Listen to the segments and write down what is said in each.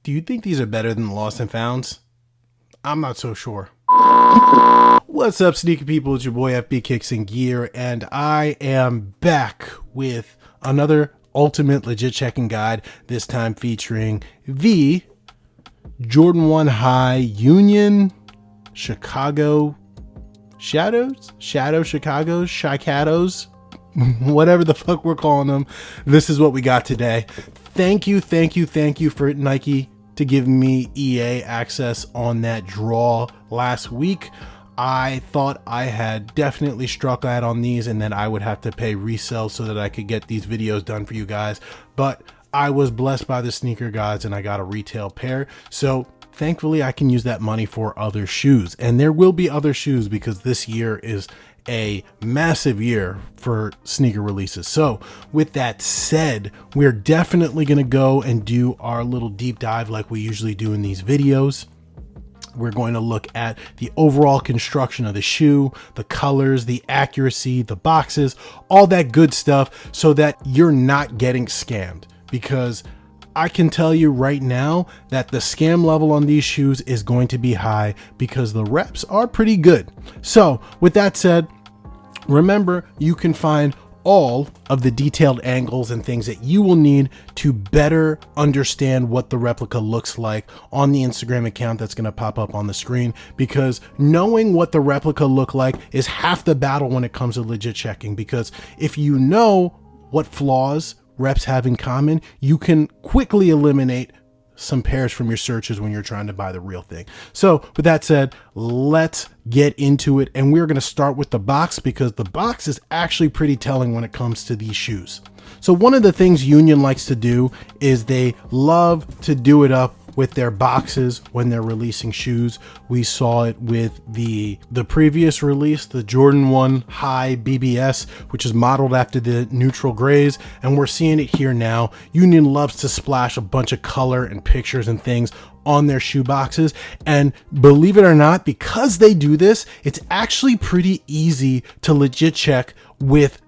Do you think these are better than the Lost and Founds? I'm not so sure. What's up, sneaker people? It's your boy FB Kicks and Gear, and I am back with another ultimate legit checking guide, this time featuring the Jordan 1 High Union Chicadow Chicadows, whatever the fuck we're calling them. This is what we got today. Thank you for Nike to give me EA access on that draw last week. I thought I had definitely struck out on these and that I would have to pay resale so that I could get these videos done for you guys, but I was blessed by the sneaker gods and I got a retail pair. So thankfully I can use that money for other shoes, and there will be other shoes because this year is a massive year for sneaker releases. So with that said, we're definitely going to go and do our little deep dive like we usually do in these videos. We're going to look at the overall construction of the shoe, the colors, the accuracy, the boxes, all that good stuff, so that you're not getting scammed. Because I can tell you right now that the scam level on these shoes is going to be high because the reps are pretty good. So with that said, remember, you can find all of the detailed angles and things that you will need to better understand what the replica looks like on the Instagram account that's going to pop up on the screen, because knowing what the replica look like is half the battle when it comes to legit checking. Because if you know what flaws reps have in common, you can quickly eliminate some pairs from your searches when you're trying to buy the real thing. So with that said, let's get into it, and we're going to start with the box because the box is actually pretty telling when it comes to these shoes. So one of the things Union likes to do is they love to do it up with their boxes when they're releasing shoes. We saw it with the previous release, the Jordan 1 High BBS, which is modeled after the neutral grays, and we're seeing it here now. Union loves to splash a bunch of color and pictures and things on their shoe boxes, and believe it or not, because they do this, it's actually pretty easy to legit check with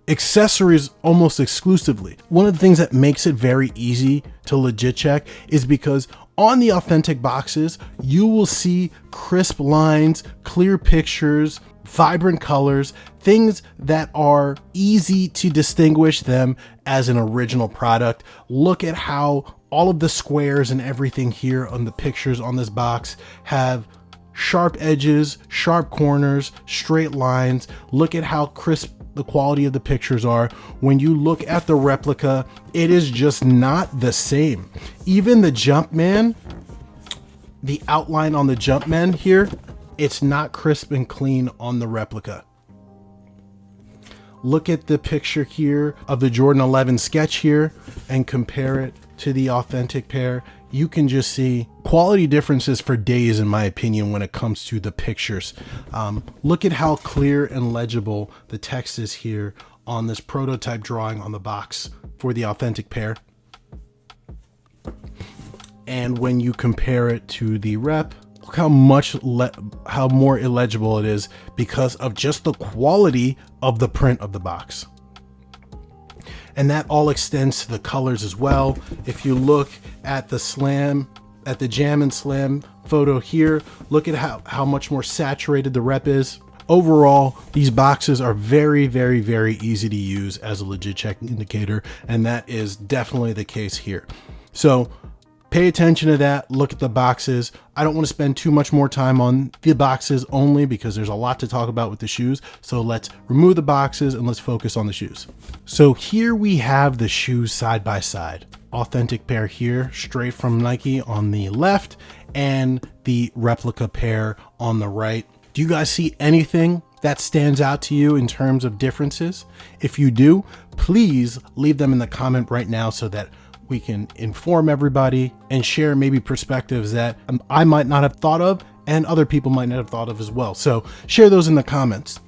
accessories almost exclusively. One of the things that makes it very easy to legit check is because on the authentic boxes, you will see crisp lines, clear pictures, vibrant colors, things that are easy to distinguish them as an original product. Look at how all of the squares and everything here on the pictures on this box have sharp edges, sharp corners, straight lines. Look at how crisp the quality of the pictures are. When you look at the replica, it is just not the same. Even the Jumpman, the outline on the Jumpman here, it's not crisp and clean on the replica. Look at the picture here of the Jordan 11 sketch here and compare it to the authentic pair. You can just see quality differences for days, in my opinion, when it comes to the pictures. Look at how clear and legible the text is here on this prototype drawing on the box for the authentic pair. And when you compare it to the rep, look how more illegible it is because of just the quality of the print of the box. And that all extends to the colors as well. If you look at the Jam and Slam photo here, look at how much more saturated the rep is. Overall, these boxes are very easy to use as a legit checking indicator, and that is definitely the case here. So pay attention to that. Look at the boxes. I don't want to spend too much more time on the boxes only because there's a lot to talk about with the shoes. So let's remove the boxes and let's focus on the shoes. So here we have the shoes side by side. Authentic pair here, straight from Nike on the left, and the replica pair on the right. Do you guys see anything that stands out to you in terms of differences? If you do, please leave them in the comment right now so that we can inform everybody and share maybe perspectives that I might not have thought of and other people might not have thought of as well. So share those in the comments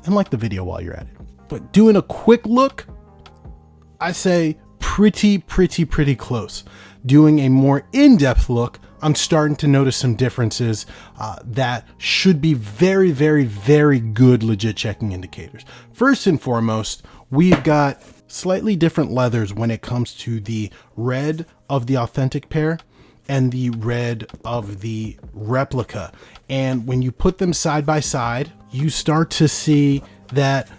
and like the video while you're at it. But doing a quick look, I say pretty close. Doing a more in-depth look, I'm starting to notice some differences that should be very good legit checking indicators. First and foremost, we've got slightly different leathers when it comes to the red of the authentic pair and the red of the replica. And when you put them side by side, you start to see that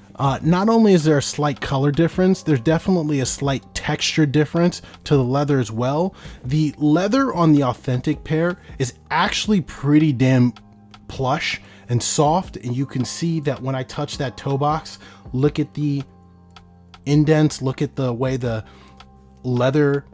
not only is there a slight color difference, there's definitely a slight texture difference to the leather as well. The leather on the authentic pair is actually pretty damn plush and soft, and you can see that when I touch that toe box, look at the indents, look at the way the leather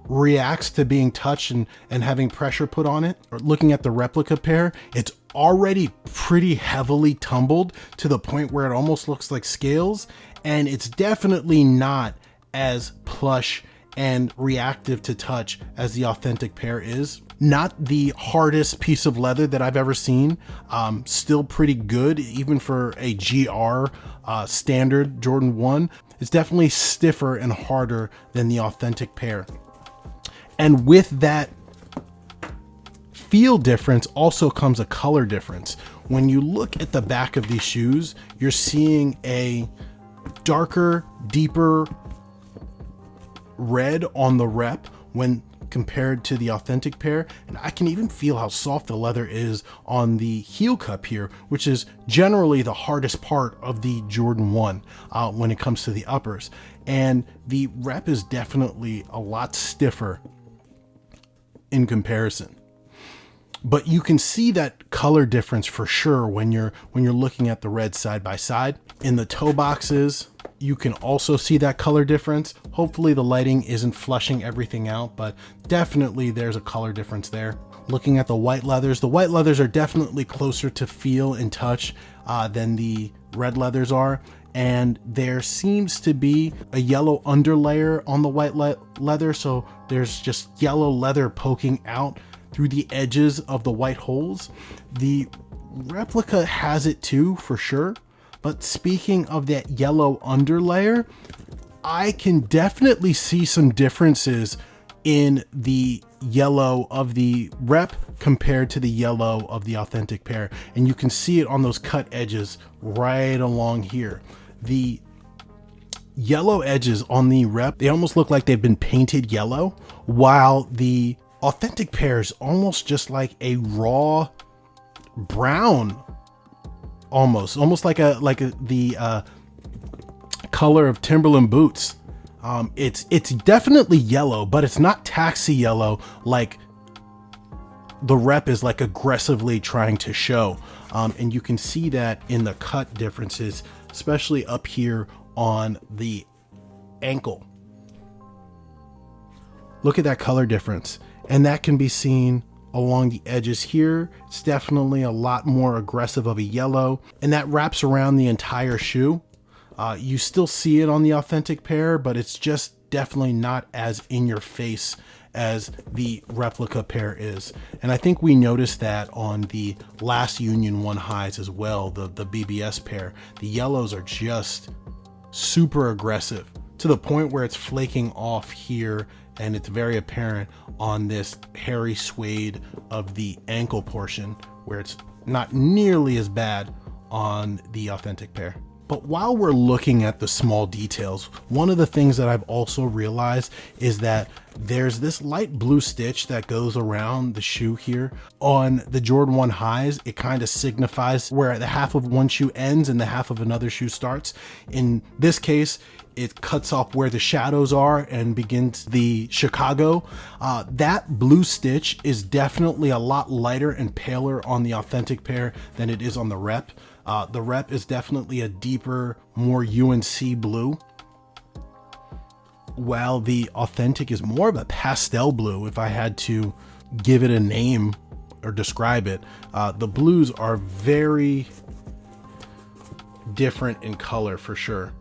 reacts to being touched and having pressure put on it. Or looking at the replica pair, it's already pretty heavily tumbled to the point where it almost looks like scales, and it's definitely not as plush and reactive to touch as the authentic pair is. Not the hardest piece of leather that I've ever seen. Still pretty good, even for a GR standard Jordan 1. It's definitely stiffer and harder than the authentic pair. And with that feel difference also comes a color difference. When you look at the back of these shoes, you're seeing a darker, deeper red on the rep when compared to the authentic pair, and I can even feel how soft the leather is on the heel cup here, which is generally the hardest part of the Jordan 1 when it comes to the uppers. And the rep is definitely a lot stiffer in comparison. But you can see that color difference for sure when you're looking at the red side by side. In the toe boxes, you can also see that color difference. Hopefully the lighting isn't flushing everything out, but definitely there's a color difference there. Looking at the white leathers are definitely closer to feel and touch than the red leathers are. And there seems to be a yellow underlayer on the white leather, so there's just yellow leather poking out through the edges of the white holes. The replica has it too, for sure. But speaking of that yellow underlayer, I can definitely see some differences in the yellow of the rep compared to the yellow of the authentic pair. And you can see it on those cut edges right along here. The yellow edges on the rep, they almost look like they've been painted yellow, while the authentic pair is almost just like a raw brown, almost like the color of Timberland boots. It's definitely yellow, but it's not taxi yellow like the rep is like aggressively trying to show. And you can see that in the cut differences, especially up here on the ankle. Look at that color difference, and that can be seen along the edges here. It's definitely a lot more aggressive of a yellow, and that wraps around the entire shoe. You still see it on the authentic pair, but it's just definitely not as in your face as the replica pair is. And I think we noticed that on the last Union 1 highs as well, the BBS pair. The yellows are just super aggressive to the point where it's flaking off here, and it's very apparent on this hairy suede of the ankle portion, where it's not nearly as bad on the authentic pair. But while we're looking at the small details, one of the things that I've also realized is that there's this light blue stitch that goes around the shoe here. On the Jordan 1 highs, it kind of signifies where the half of one shoe ends and the half of another shoe starts. In this case, it cuts off where the shadows are and begins the Chicadow. That blue stitch is definitely a lot lighter and paler on the authentic pair than it is on the rep. The rep is definitely a deeper, more UNC blue, while the authentic is more of a pastel blue. If I had to give it a name or describe it, the blues are very different in color for sure.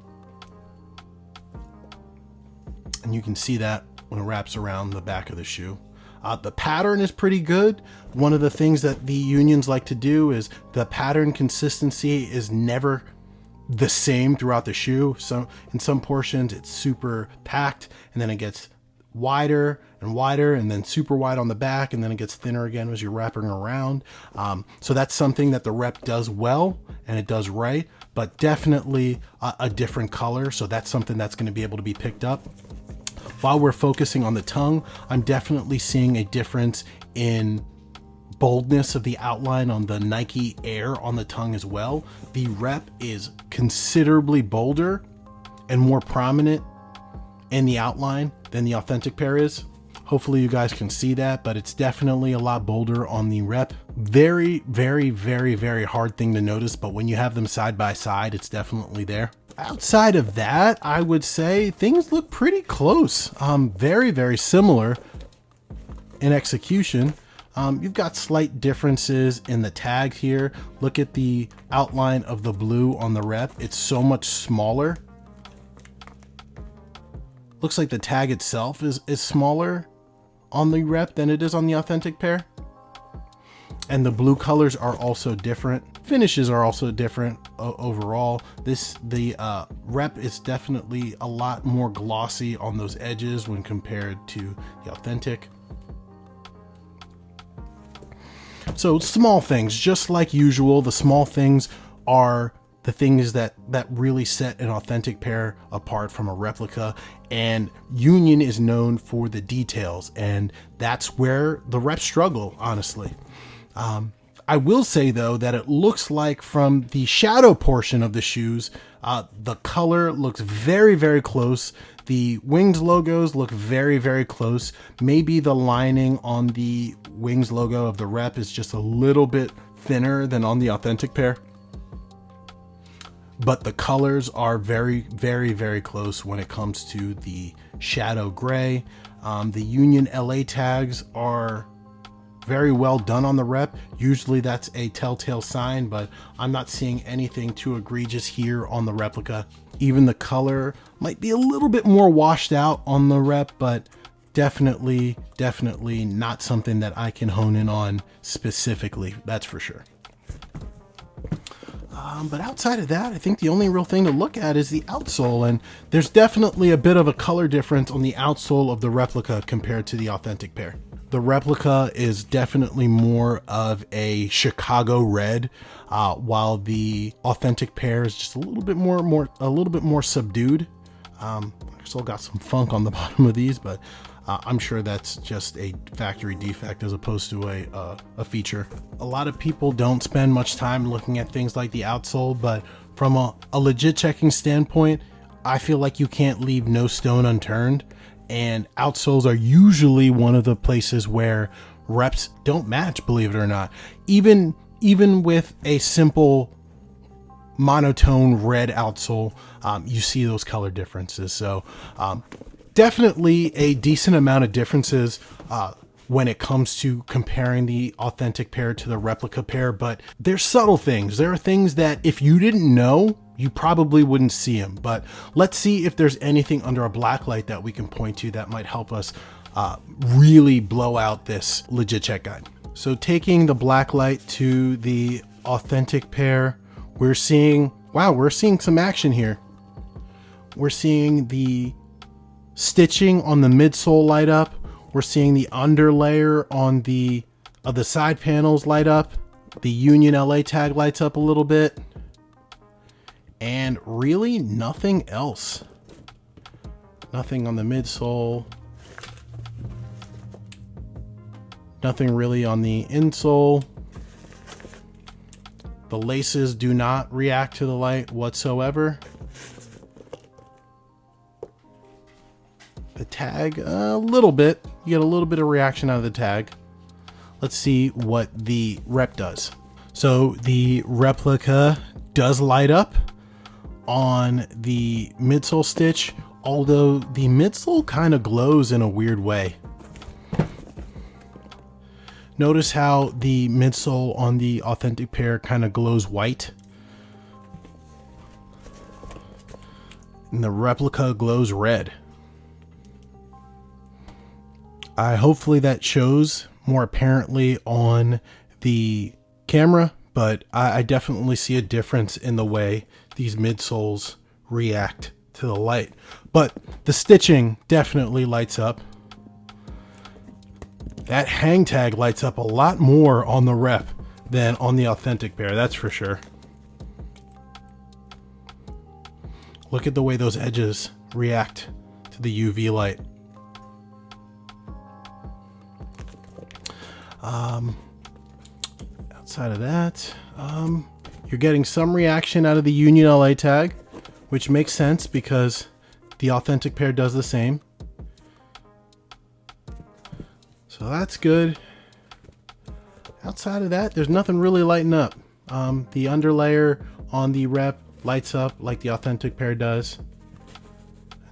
And you can see that when it wraps around the back of the shoe. The pattern is pretty good. One of the things that the unions like to do is the pattern consistency is never the same throughout the shoe. So in some portions it's super packed, and then it gets wider and wider, and then super wide on the back, and then it gets thinner again as you're wrapping around. So that's something that the rep does well, and it does right, but definitely a different color. So that's something that's going to be able to be picked up. While we're focusing on the tongue, I'm definitely seeing a difference in boldness of the outline on the Nike Air on the tongue as well. The rep is considerably bolder and more prominent in the outline than the authentic pair is. Hopefully you guys can see that, but it's definitely a lot bolder on the rep. Very, very, very, very hard thing to notice, but when you have them side by side, it's definitely there. Outside of that, I would say things look pretty close. Very, very similar in execution. You've got slight differences in the tag here. Look at the outline of the blue on the rep. It's so much smaller. Looks like the tag itself is smaller on the rep than it is on the authentic pair. And the blue colors are also different. Finishes are also different overall. The rep is definitely a lot more glossy on those edges when compared to the authentic. So small things, just like usual, the small things are the things that really set an authentic pair apart from a replica, and Union is known for the details, and that's where the reps struggle, honestly. I will say though that it looks like from the shadow portion of the shoes, the color looks very, very close. The Wings logos look very, very close. Maybe the lining on the Wings logo of the rep is just a little bit thinner than on the authentic pair. But the colors are very, very, very close when it comes to the shadow gray. The Union LA tags are very well done on the rep. Usually that's a telltale sign, but I'm not seeing anything too egregious here on the replica. Even the color might be a little bit more washed out on the rep, but definitely not something that I can hone in on specifically, that's for sure. But outside of that, I think the only real thing to look at is the outsole, and there's definitely a bit of a color difference on the outsole of the replica compared to the authentic pair. The replica is definitely more of a Chicago red, while the authentic pair is just a little bit more subdued. Still got some funk on the bottom of these, but I'm sure that's just a factory defect as opposed to a feature. A lot of people don't spend much time looking at things like the outsole, but from a legit checking standpoint, I feel like you can't leave no stone unturned. And outsoles are usually one of the places where reps don't match, believe it or not. Even with a simple monotone red outsole, you see those color differences. So definitely a decent amount of differences when it comes to comparing the authentic pair to the replica pair, but there's subtle things. There are things that if you didn't know, you probably wouldn't see them. But let's see if there's anything under a black light that we can point to that might help us really blow out this legit check guide. So taking the black light to the authentic pair, we're seeing some action here. We're seeing the stitching on the midsole light up. We're seeing the underlayer on the side panels light up. The Union LA tag lights up a little bit. And really nothing else. Nothing on the midsole. Nothing really on the insole. The laces do not react to the light whatsoever. The tag, a little bit. You get a little bit of reaction out of the tag. Let's see what the rep does. So the replica does light up on the midsole stitch, although the midsole kind of glows in a weird way. Notice how the midsole on the authentic pair kind of glows white, and the replica glows red. Hopefully that shows more apparently on the camera, but I definitely see a difference in the way these midsoles react to the light. But the stitching definitely lights up. That hang tag lights up a lot more on the rep than on the authentic pair, that's for sure. Look at the way those edges react to the UV light. Outside of that, you're getting some reaction out of the Union LA tag, which makes sense because the authentic pair does the same. So that's good. Outside of that, there's nothing really lighting up. The underlayer on the rep lights up like the authentic pair does.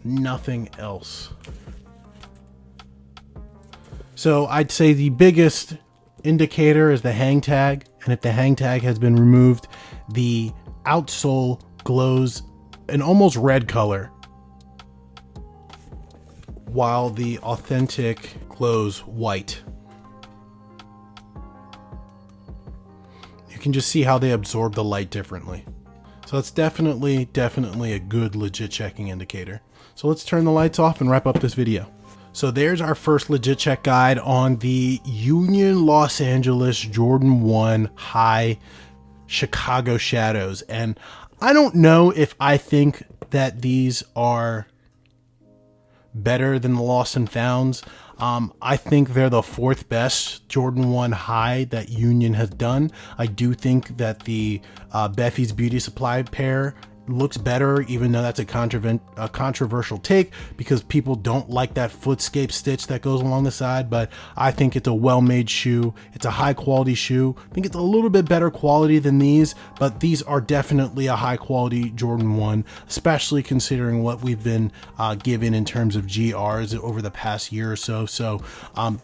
Nothing else. So I'd say the biggest indicator is the hang tag, and if the hang tag has been removed, the outsole glows an almost red color, while the authentic glows white. You can just see how they absorb the light differently. So it's definitely a good legit checking indicator. So let's turn the lights off and wrap up this video. So there's our first legit check guide on the Union Los Angeles Jordan 1 High Chicago Shadows. And I don't know if I think that these are better than the Lost and Founds. I think they're the fourth best Jordan 1 High that Union has done. I do think that the Beffy's Beauty Supply pair looks better, even though that's a controversial take because people don't like that footscape stitch that goes along the side, but I think it's a well-made shoe. It's a high quality shoe. I think it's a little bit better quality than these, but these are definitely a high quality Jordan 1, especially considering what we've been given in terms of GRs over the past year or so. So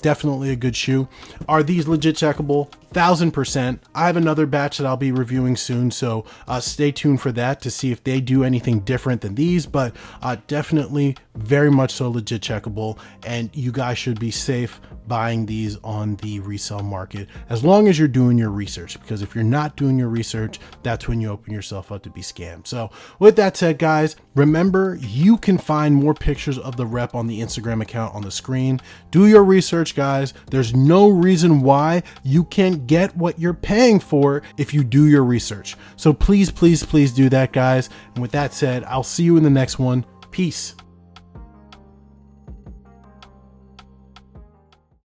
definitely a good shoe. Are these legit checkable? 1000%. I have another batch that I'll be reviewing soon, so stay tuned for that to see if they do anything different than these, but definitely very much so legit checkable, and you guys should be safe buying these on the resale market as long as you're doing your research, because if you're not doing your research, that's when you open yourself up to be scammed. So with that said, guys, remember you can find more pictures of the rep on the Instagram account on the screen. Do your research, guys. There's no reason why you can't get what you're paying for if you do your research. So please do that, guys. And with that said, I'll see you in the next one. Peace.